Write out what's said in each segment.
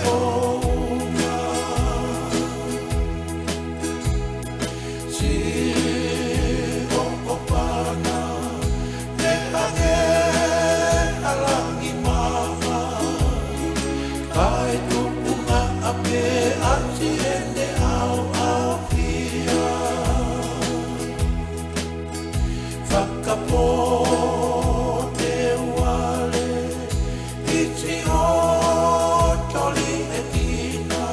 honga si opana te ake halangi maha kai tupunga ape ati ene au hia whakapo te wale iti o toli e tina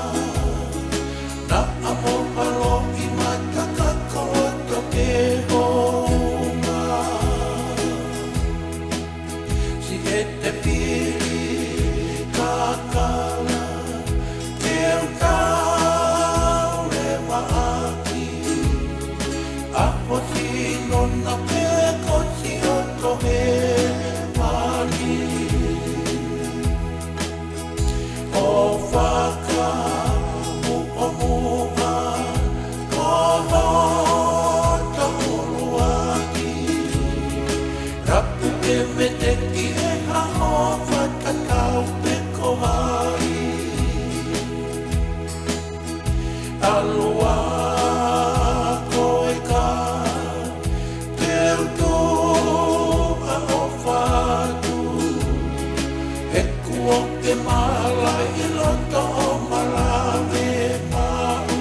na amo palo i mataka koto ke honga si e te pili kakala te ukau le maaki apo sino na pe kosi o tohe mani o whaka mu'omua koho ta uruaki rapu e me te ki e haho whatakau pe kohai alua koe ka teu toa o whatu he kua ke mala i loto o malame mau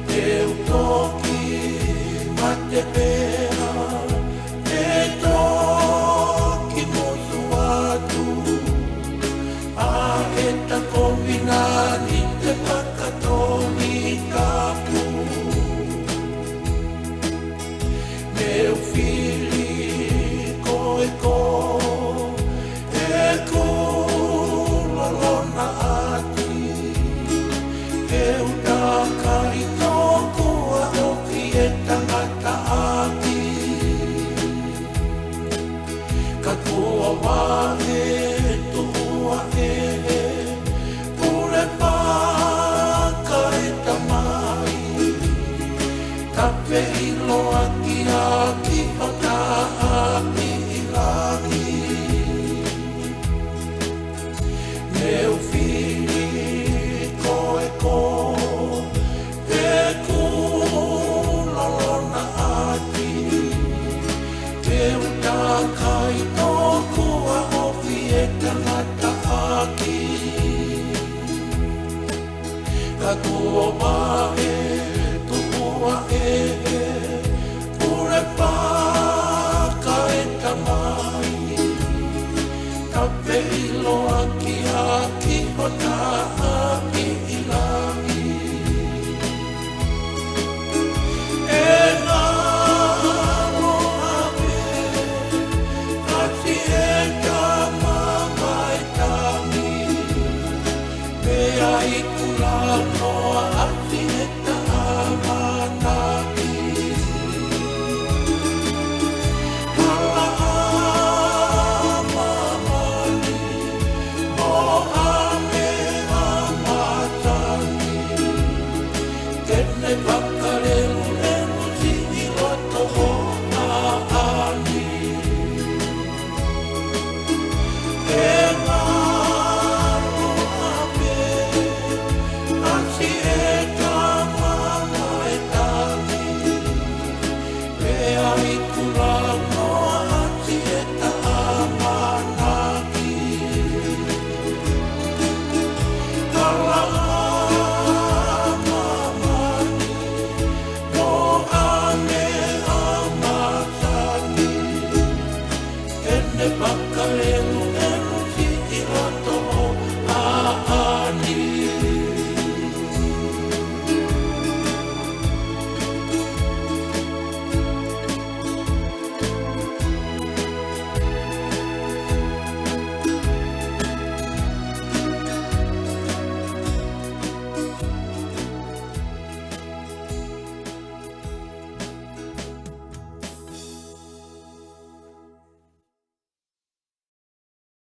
teu toki ma te pea te toki motu atu a e tako minani te pakatoni kapu meu fili koe ko e kulolona ati e utaka i tōku a oki e tangata aki ka tua wahe tua e pure paka e tamai tape i loa ki aki o ta aki i laki meu fili koe ko e kulolona ati te utaka i tōku a oki e tangata aki ka tua wahe